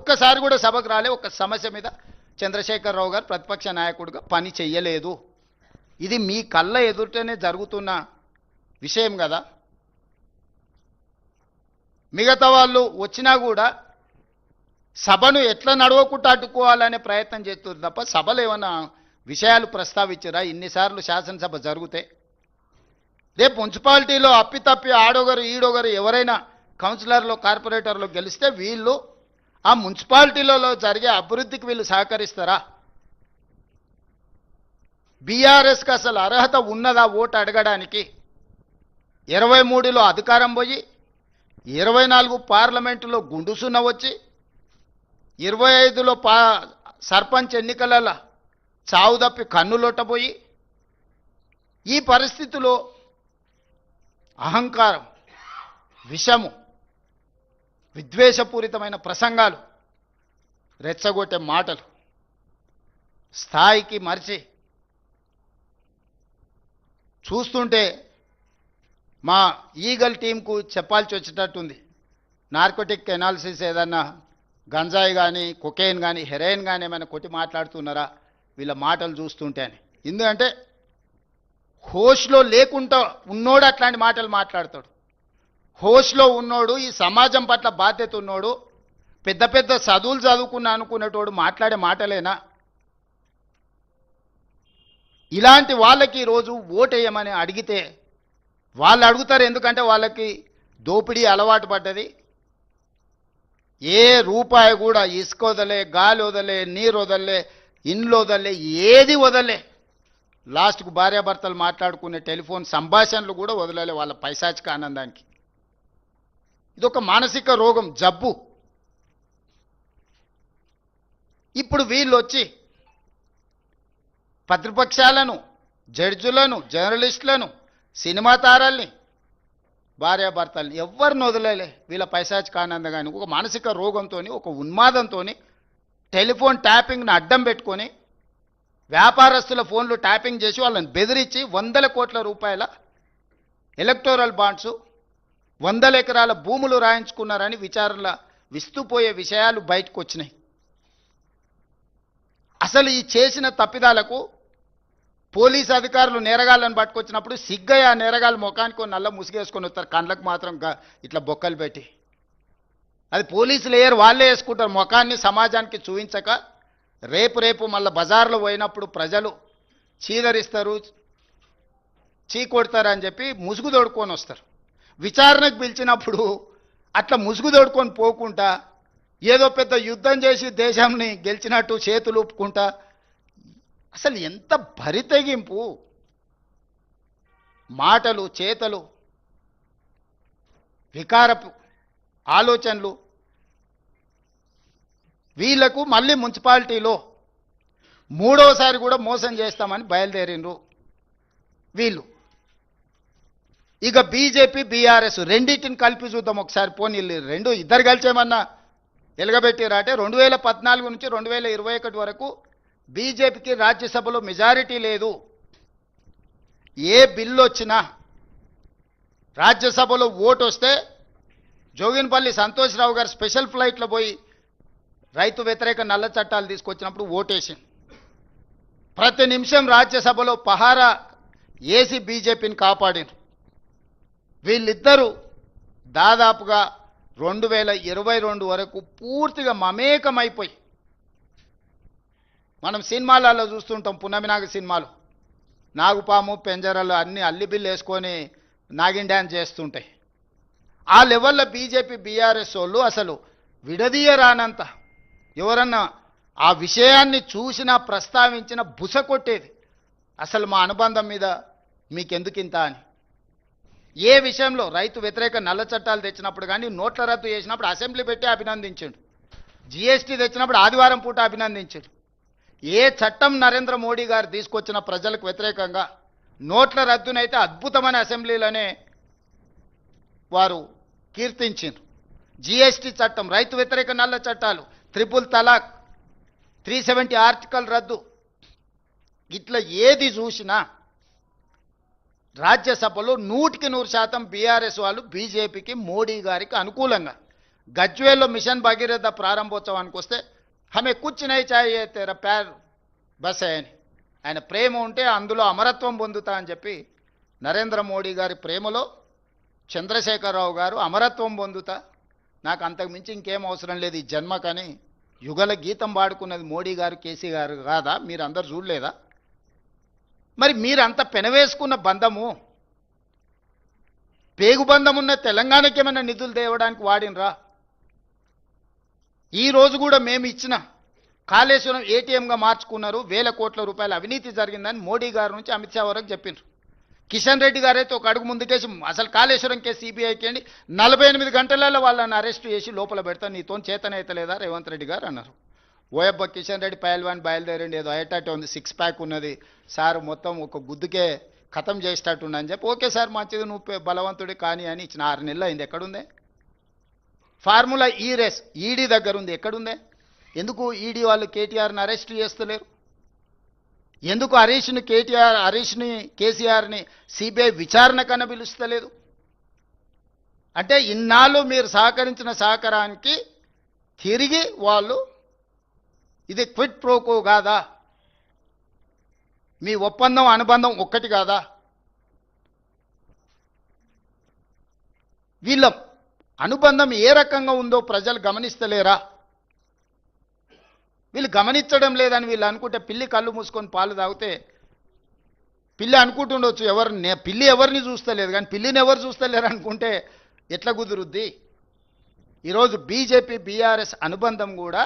ఒక్కసారి కూడా సభకు రాలే. ఒక సమస్య మీద చంద్రశేఖరరావు గారు ప్రతిపక్ష నాయకుడిగా పని చెయ్యలేదు. ఇది మీ కళ్ళ ఎదుటనే జరుగుతున్న విషయం కదా. మిగతా వాళ్ళు వచ్చినా కూడా సభను ఎట్లా నడవకుండా అడ్డుకోవాలనే ప్రయత్నం చేస్తున్నారు తప్ప సభలో ఏమన్నా విషయాలు ప్రస్తావించారా? ఇన్నిసార్లు శాసనసభ జరిగితే రేపు మున్సిపాలిటీలో అప్పితప్పి ఆడొగరు ఈడొగరు ఎవరైనా కౌన్సిలర్లు కార్పొరేటర్లు గెలిస్తే వీళ్ళు ఆ మున్సిపాలిటీలలో జరిగే అభివృద్ధికి వీళ్ళు సహకరిస్తారా? బీఆర్ఎస్కి అసలు అర్హత ఉన్నదా ఓటు అడగడానికి? 23లో అధికారం పోయి 24 పార్లమెంటులో గుండుసున్న వచ్చి 25లో సర్పంచ్ ఎన్నికల చావు తప్పి కన్నులొట్టబోయి ఈ పరిస్థితిలో అహంకారం, విషము, విద్వేషపూరితమైన ప్రసంగాలు, రెచ్చగొట్టే మాటలు స్థాయికి మరిచి చూస్తుంటే మా ఈగల్ టీంకు చెప్పాల్సి వచ్చేటట్టుంది. నార్కోటిక్ ఎనాలిసిస్ ఏదన్నా గంజాయి కానీ కొకేన్ కానీ హెరాయిన్ కానీ ఏమైనా కొట్టి మాట్లాడుతున్నారా వీళ్ళ మాటలు చూస్తుంటే అని. ఎందుకంటే హోష్లో లేకుండా ఉన్నోడు అట్లాంటి మాటలు మాట్లాడతాడు. హోష్లో ఉన్నోడు, ఈ సమాజం పట్ల బాధ్యత ఉన్నోడు, పెద్ద పెద్ద చదువులు చదువుకున్నా అనుకునేటోడు మాట్లాడే మాటలేనా? ఇలాంటి వాళ్ళకి ఈరోజు ఓటేయమని అడిగితే వాళ్ళు అడుగుతారు. ఎందుకంటే వాళ్ళకి దోపిడీ అలవాటు పడ్డది. ఏ రూపాయి కూడా ఇసుక వదలే, గాలి వదలే, నీరు వదలే, ఇండ్లు వదలే, ఏది వదలే. లాస్ట్కు భార్యాభర్తలు మాట్లాడుకునే టెలిఫోన్ సంభాషణలు కూడా వదలలే వాళ్ళ పైశాచిక ఆనందానికి. ఇదొక మానసిక రోగం, జబ్బు. ఇప్పుడు వీళ్ళు వచ్చి ప్రతిపక్షాలను, జడ్జులను, జర్నలిస్టులను, సినిమా తారల్ని, భార్యాభర్తల్ని ఎవరిని వదలలే వీళ్ళ పైశాచిక ఆనందం. ఒక మానసిక రోగంతో, ఒక ఉన్మాదంతో టెలిఫోన్ ట్యాపింగ్ను అడ్డం పెట్టుకొని వ్యాపారస్తుల ఫోన్లు ట్యాపింగ్ చేసి వాళ్ళని బెదిరించి 100 కోట్ల రూపాయల ఎలక్టోరల్ బాండ్స్, 100 ఎకరాల భూములు రాయించుకున్నారని విచారణల విస్తుపోయే విషయాలు బయటకు వచ్చినాయి. అసలు ఈ చేసిన తప్పిదాలకు పోలీసు అధికారులు నేరగాళ్ళను పట్టుకొచ్చినప్పుడు సిగ్గయ్య ఆ నేరగాళ్ళు ముఖానికి నల్ల ముసుగేసుకొని వస్తారు, కళ్ళకు మాత్రం ఇట్లా బొక్కలు పెట్టి. అది పోలీసులు వేయరు, వాళ్ళే వేసుకుంటారు. ముఖాన్ని సమాజానికి చూపించక రేపు మళ్ళీ బజార్లో పోయినప్పుడు ప్రజలు చీదరిస్తారు, చీకొడతారు అని చెప్పి ముసుగు తోడుకొని వస్తారు. విచారణకు పిలిచినప్పుడు అట్లా ముసుగు తోడుకొని పోకుండా ఏదో పెద్ద యుద్ధం చేసి దేశాన్ని గెలిచినట్టు చేతులు ఊపుకుంటా. అసలు ఎంత బరితెగింపు మాటలు, చేతలు, వికారపు ఆలోచనలు. వీళ్లకు మళ్ళీ మున్సిపాలిటీలో 3వసారి కూడా మోసం చేస్తామని బయలుదేరిండ్రు వీళ్ళు. ఇక బీజేపీ, బీఆర్ఎస్ రెండింటిని కలిపి చూద్దాం ఒకసారి. పోనీ రెండు ఇద్దరు కలిసేమన్నా ఎలగబెట్టిరా అంటే 2014 నుంచి 2021 వరకు బీజేపీకి రాజ్యసభలో మెజారిటీ లేదు. ఏ బిల్లు వచ్చినా రాజ్యసభలో ఓటు వస్తే జోగిన్పల్లి సంతోష్రావు గారు స్పెషల్ ఫ్లైట్లో పోయి రైతు వ్యతిరేక నల్ల చట్టాలు తీసుకొచ్చినప్పుడు ఓటేసింది. ప్రతి నిమిషం రాజ్యసభలో పహారా ఏసీ బీజేపీని కాపాడిన వీళ్ళిద్దరూ దాదాపుగా 2022 వరకు పూర్తిగా మమేకమైపోయి, మనం సినిమాలలో చూస్తుంటాం, పున్నమినాగ సినిమాలు నాగుపాము పెంజరలు అన్ని అల్లిబిల్లు వేసుకొని నాగిన్ డ్యాన్స్ చేస్తుంటాయి. ఆ లెవెల్లో బీజేపీ, బీఆర్ఎస్ వాళ్ళు అసలు విడదీయరానంత ఎవరన్నా ఆ విషయాన్ని చూసినా ప్రస్తావించిన బుస కొట్టేది. అసలు మా అనుబంధం మీద మీకెందుకింత అని. ఏ విషయంలో రైతు వ్యతిరేక నల్ల చట్టాలు తెచ్చినప్పుడు కానీ, నోట్ల రద్దు చేసినప్పుడు అసెంబ్లీ పెట్టి అభినందించాడు, జీఎస్టీ తెచ్చినప్పుడు ఆదివారం పూట అభినందించాడు. ఏ చట్టం నరేంద్ర మోడీ గారు తీసుకొచ్చిన ప్రజలకు వ్యతిరేకంగా నోట్ల రద్దునైతే అద్భుతమైన అసెంబ్లీలోనే వారు కీర్తించారు. జీఎస్టీ చట్టం, రైతు వ్యతిరేక నల్ల చట్టాలు, ట్రిపుల్ తలాక్, 370 ఆర్టికల్ రద్దు, ఇట్లా ఏది చూసినా రాజ్యసభలో 100% బీఆర్ఎస్ వాళ్ళు బీజేపీకి, మోడీ గారికి అనుకూలంగా, గజ్వేల్లో మిషన్ భగీరథ ప్రారంభోత్సవానికి వస్తే హమే కుచ్ నహీ చాహియే తేరా ప్యార్ బస్ హై అని ఆయన ప్రేమ ఉంటే అందులో అమరత్వం పొందుతా అని చెప్పి నరేంద్ర మోడీ గారి ప్రేమలో చంద్రశేఖరరావు గారు అమరత్వం పొందుతా, నాకు అంతకు మించి ఇంకేం అవసరం లేదు ఈ జన్మకని యుగల గీతం పాడుకున్నది మోడీ గారు కేసీ గారు కాదా? మీరు అందరు చూడలేదా? మరి మీరంత పెనవేసుకున్న బంధము, పేగుబంధం ఉన్న తెలంగాణకి ఏమైనా నిధులు తేవడానికి వాడినరా? ఈ రోజు కూడా మేము ఇచ్చిన కాళేశ్వరం ఏటీఎంగా మార్చుకున్నారు, 1000 కోట్ల రూపాయల అవినీతి జరిగిందని మోడీ గారి నుంచి అమిత్ షా వరకు చెప్పిండ్రు. కిషన్ రెడ్డి గారైతే ఒక అడుగు ముందుకేసి అసలు కాళేశ్వరం కేసు సిబిఐకి అండి 48 గంటలలో వాళ్ళని అరెస్ట్ చేసి లోపల పెడతా, నీతో చేతనైతలేదా రేవంత్ రెడ్డి గారు అన్నారు. ఓయబ్బ కిషన్ రెడ్డి పైల్వాన్ బయలుదేరండి, ఏదో అయ్యేటట్టు ఉంది, 6 ప్యాక్ ఉన్నది సార్, మొత్తం ఒక గుద్దుకే ఖతం చేసేటట్టు అని చెప్పి, ఓకే సార్ మంచిది నువ్వు బలవంతుడి కానీ అని ఇచ్చిన 6 నెలలు అయింది. ఎక్కడుందే ఫార్ములా ఈ రేస్? ఈడీ దగ్గర ఉంది, ఎక్కడుందే? ఎందుకు ఈడీ వాళ్ళు కేటీఆర్ని అరెస్ట్ చేస్తలేరు? ఎందుకు హరీష్ని కేసీఆర్ని సిబిఐ విచారణ కన్నా పిలుస్తలేదు? అంటే ఇన్నాళ్ళు మీరు సహకరించిన సహకారానికి తిరిగి వాళ్ళు ఇది క్విట్ ప్రోకో కాదా? మీ ఒప్పందం అనుబంధం ఒక్కటి కాదా? వీళ్ళ అనుబంధం ఏ రకంగా ఉందో ప్రజలు గమనిస్తలేరా? వీళ్ళు గమనించడం లేదని వీళ్ళు అనుకుంటే, పిల్లి కళ్ళు మూసుకొని పాలు తాగితే పిల్లి అనుకుంటుండొచ్చు పిల్లి ఎవరిని చూస్తలేదు, కానీ పిల్లిని ఎవరు చూస్తలేరు అనుకుంటే ఎట్లా కుదురుద్ది? ఈరోజు బీజేపీ బీఆర్ఎస్ అనుబంధం కూడా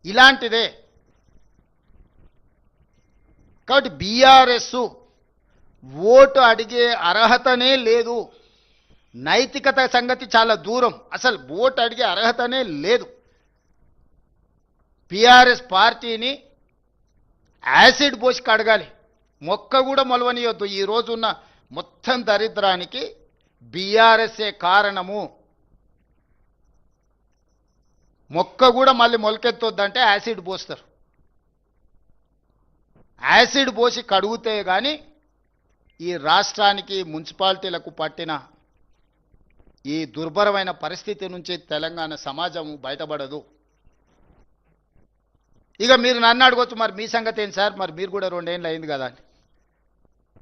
ఇలాంటిదే. కాబట్టి బీఆర్ఎస్ ఓటు అడిగే అర్హతనే లేదు, నైతికత సంగతి చాలా దూరం, అసలు ఓటు అడిగే అర్హతనే లేదు. బీఆర్ఎస్ పార్టీని యాసిడ్ పోసి కడగాలి, మొక్క కూడా మొలవనియొద్దు. ఈ రోజున్న మొత్తం దరిద్రానికి బీఆర్ఎస్ఏ కారణము. మొక్క కూడా మళ్ళీ మొలకెత్తొద్దంటే యాసిడ్ పోస్తారు. యాసిడ్ పోసి కడుగుతే కానీ ఈ రాష్ట్రానికి మున్సిపాలిటీలకు పట్టిన ఈ దుర్భరమైన పరిస్థితి నుంచి తెలంగాణ సమాజం బయటపడదు. ఇక మీరు నన్ను అడగొచ్చు, మరి మీ సంగతి ఏంటి సార్, మరి మీరు కూడా 2 ఏళ్ళు అయింది కదా అని.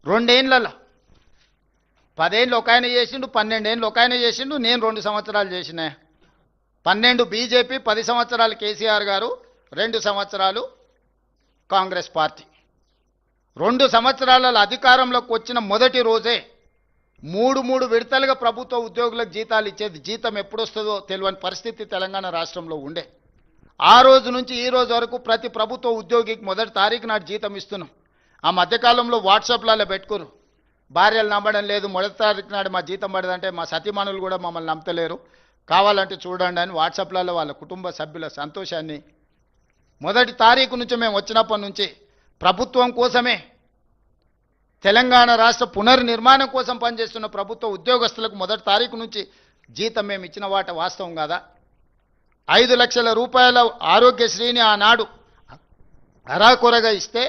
2 ఏళ్ళలో 10 ఏళ్ళు ఒక ఆయన చేసిండు, 12 ఏళ్ళు ఒక ఆయన చేసిండు, నేను 2 సంవత్సరాలు చేసిన. 12 బీజేపీ, 10 సంవత్సరాలు కేసీఆర్ గారు, 2 సంవత్సరాలు కాంగ్రెస్ పార్టీ. 2 సంవత్సరాలలో అధికారంలోకి వచ్చిన మొదటి రోజే 3 విడతలుగా ప్రభుత్వ ఉద్యోగులకు జీతాలు ఇచ్చేది. జీతం ఎప్పుడు వస్తుందో తెలియని పరిస్థితి తెలంగాణ రాష్ట్రంలో ఉండే. ఆ రోజు నుంచి ఈ రోజు వరకు ప్రతి ప్రభుత్వ ఉద్యోగికి మొదటి తారీఖు నాడు జీతం ఇస్తున్నాం. ఆ మధ్యకాలంలో వాట్సాప్లలో పెట్టుకురు, భార్యలు నమ్మడం లేదు, మొదటి తారీఖు నాడు మా జీతం పడదంటే మా సతీమణులు కూడా మమ్మల్ని నమ్మతలేరు, కావాలంటే చూడండి అని వాట్సాప్లలో వాళ్ళ కుటుంబ సభ్యుల సంతోషాన్ని. మొదటి తారీఖు నుంచి మేము వచ్చినప్పటి నుంచి ప్రభుత్వం కోసమే, తెలంగాణ రాష్ట్ర పునర్నిర్మాణం కోసం పనిచేస్తున్న ప్రభుత్వ ఉద్యోగస్తులకు మొదటి తారీఖు నుంచి జీతం మేము ఇచ్చిన వాట వాస్తవం కాదా? 5 లక్షల రూపాయల ఆరోగ్యశ్రీని ఆనాడు అరాకొరగా ఇస్తే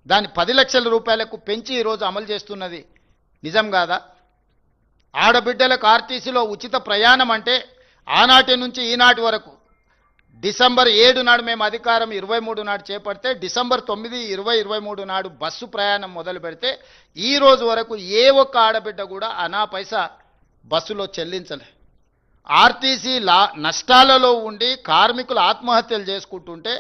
దాన్ని 10 లక్షల రూపాయలకు పెంచి ఈరోజు అమలు చేస్తున్నది నిజం కాదా? ఆడబిడ్డలకు ఆర్టీసీలో ఉచిత ప్రయాణం అంటే ఆనాటి నుంచి ఈనాటి వరకు డిసెంబర్ 7 నాడు మేము అధికారం 23 నాడు చేపడితే డిసెంబర్ 9, 20, 23 నాడు బస్సు ప్రయాణం మొదలు పెడితే ఈ రోజు వరకు ఏ ఒక్క ఆడబిడ్డ కూడా అనా పైసా బస్సులో చెల్లించలే. ఆర్టీసీ నష్టాలలో ఉండి కార్మికులు ఆత్మహత్యలు చేసుకుంటుంటే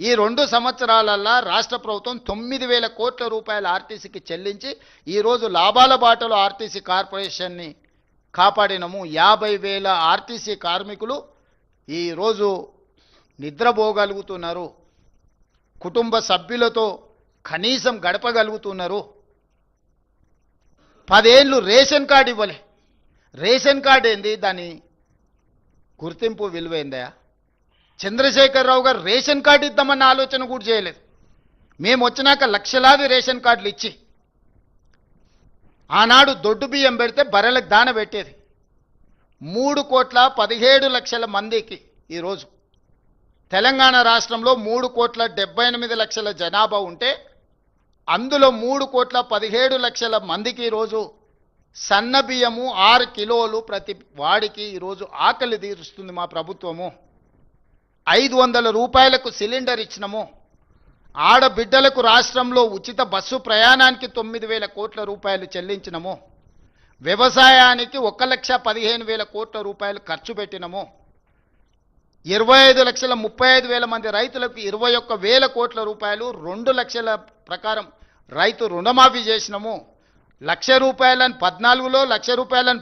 ఈ 2 సంవత్సరాలల్లో రాష్ట్ర ప్రభుత్వం 9,000 కోట్ల రూపాయల ఆర్టీసీకి చెల్లించి ఈరోజు లాభాల బాటలో ఆర్టీసీ కార్పొరేషన్ని కాపాడినము. 50,000 ఆర్టీసీ కార్మికులు ఈరోజు నిద్రపోగలుగుతున్నారు, కుటుంబ సభ్యులతో కనీసం గడపగలుగుతున్నారు. 10 ఏళ్ళు రేషన్ కార్డు ఇవ్వలే. రేషన్ కార్డు ఏంది, దాని గుర్తింపు విలువైందా? చంద్రశేఖరరావు గారు రేషన్ కార్డు ఇద్దామన్న ఆలోచన కూడా చేయలేదు. మేము వచ్చినాక లక్షలాది రేషన్ కార్డులు ఇచ్చి ఆనాడు దొడ్డు బియ్యం పెడితే బర్రెలకు దాన పెట్టేది. 3,17,00,000 మందికి ఈరోజు తెలంగాణ రాష్ట్రంలో 3,78,00,000 జనాభా ఉంటే అందులో 3,17,00,000 మందికి ఈరోజు సన్న బియ్యము 6 కిలోలు ప్రతి వాడికి ఈరోజు ఆకలి తీరుస్తుంది మా ప్రభుత్వము. 500 రూపాయలకు సిలిండర్ ఇచ్చినము. ఆడబిడ్డలకు రాష్ట్రంలో ఉచిత బస్సు ప్రయాణానికి 9,000 కోట్ల రూపాయలు చెల్లించినము. వ్యవసాయానికి 1,15,000 కోట్ల రూపాయలు ఖర్చు పెట్టినము. 25,35,000 మంది రైతులకు 21,000 కోట్ల రూపాయలు, 2 లక్షల ప్రకారం రైతు రుణమాఫీ చేసినము. 1,00,000 రూపాయలను 14లో, 1,00,000 రూపాయలను